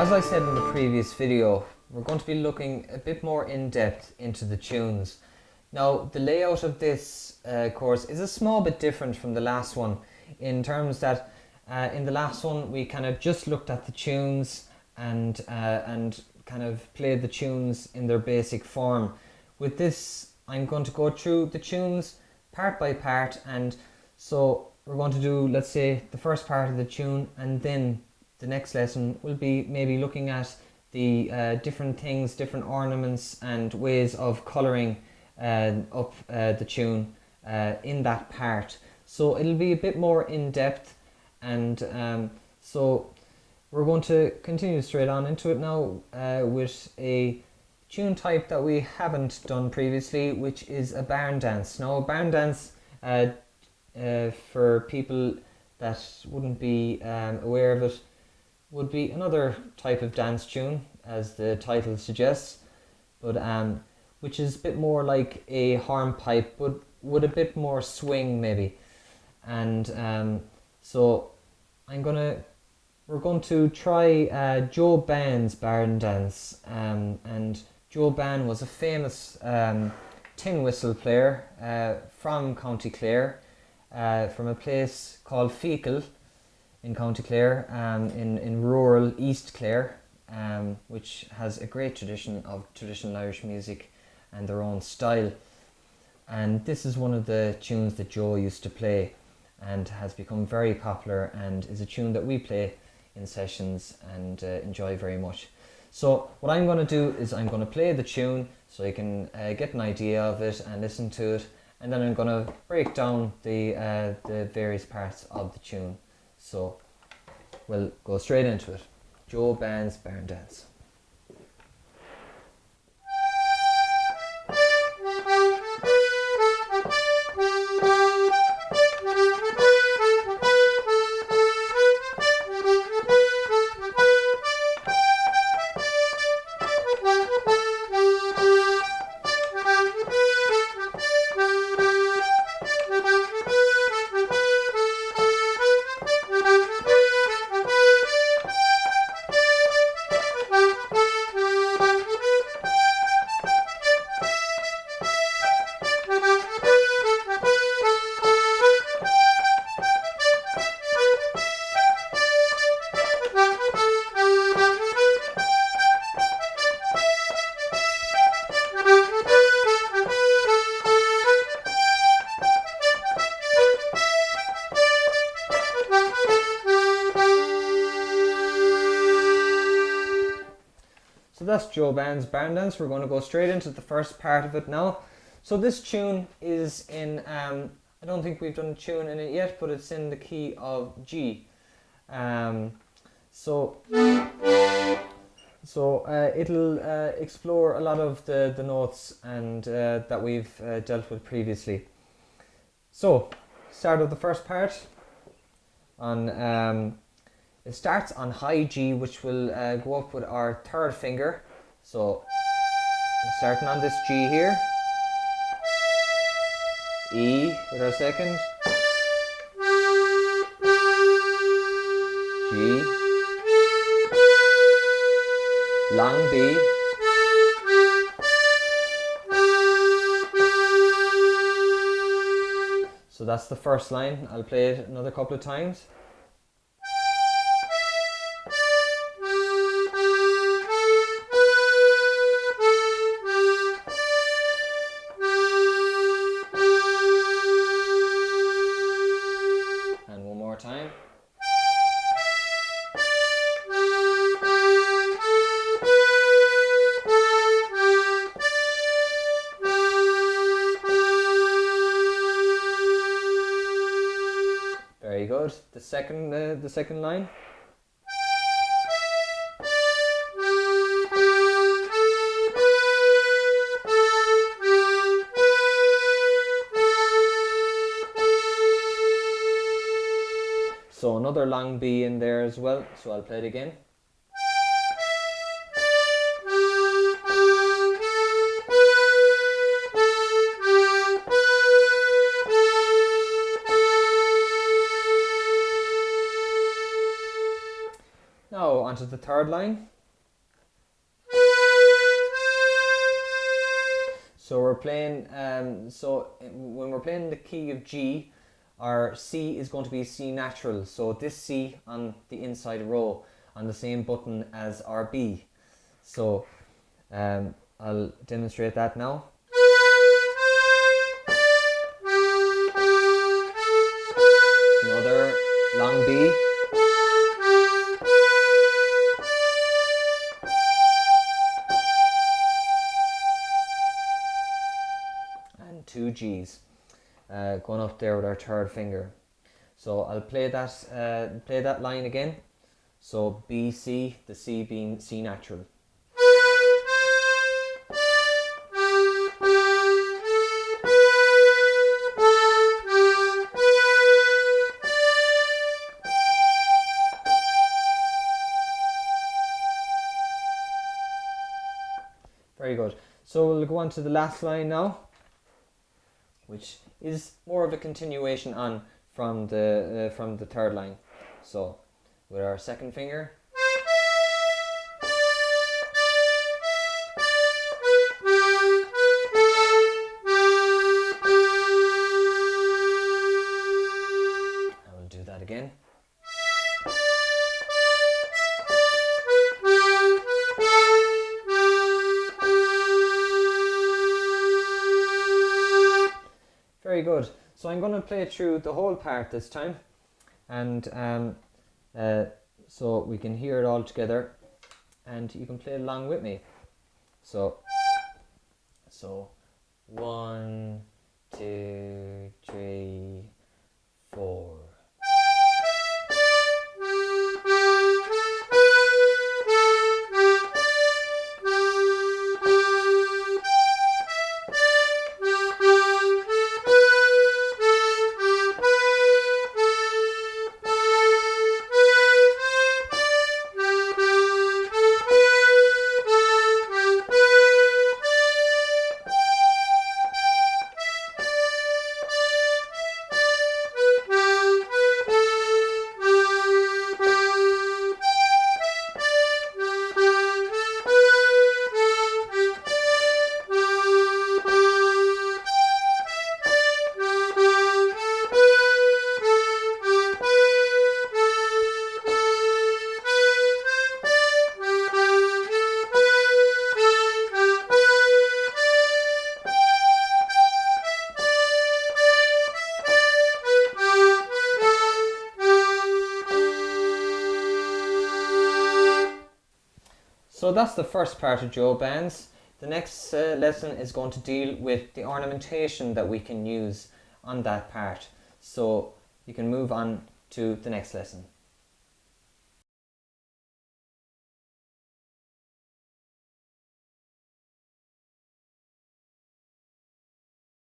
as I said in the previous video, we're going to be looking a bit more in depth into the tunes. Now, the layout of this course is a small bit different from the last one in terms that in the last one we kind of just looked at the tunes and kind of played the tunes in their basic form. With this, I'm going to go through the tunes part by part, and so we're going to do, let's say, the first part of the tune, and then the next lesson will be maybe looking at the different things, different ornaments and ways of colouring up the tune in that part. So it'll be a bit more in depth, and so we're going to continue straight on into it now with a tune type that we haven't done previously, which is a Barndance. Now, a Barndance, for people that wouldn't be aware of it, would be another type of dance tune, as the title suggests, but which is a bit more like a hornpipe, but with a bit more swing maybe. And so we're going to try Joe Bane's Barndance, and Joe Bane was a famous tin whistle player from County Clare, from a place called Fiddle in County Clare, in rural East Clare, which has a great tradition of traditional Irish music and their own style. And this is one of the tunes that Joe used to play and has become very popular, and is a tune that we play in sessions and enjoy very much. So what I'm going to do is I'm going to play the tune so you can get an idea of it and listen to it, and then I'm going to break down the various parts of the tune. So we'll go straight into it. Joe Bane's Barndance. So that's Joe Bane's Barndance. We're going to go straight into the first part of it now. So this tune is in, I don't think we've done a tune in it yet, but it's in the key of G. So it'll explore a lot of the notes and that we've dealt with previously. So, start of the first part on it starts on high G, which will go up with our third finger. So, starting on this G here, E with our second, G, long B, so that's the first line. I'll play it another couple of times. Time. Very good. The second line. So another long B in there as well, so I'll play it again. Now onto the third line. So we're playing, when we're playing the key of G, our C is going to be C natural. So this C on the inside row on the same button as our B. So I'll demonstrate that now. Another long B. And two Gs. Going up there with our third finger. So I'll play that line again. So B, C, the C being C natural. Very good. So we'll go on to the last line now, which is more of a continuation on from the third line. So with our second finger. And we'll do that again. Very good. So I'm going to play through the whole part this time, and so we can hear it all together, and you can play along with me. So 1, 2, 3, 4. So that's the first part of Joe Bands. The next lesson is going to deal with the ornamentation that we can use on that part. So you can move on to the next lesson.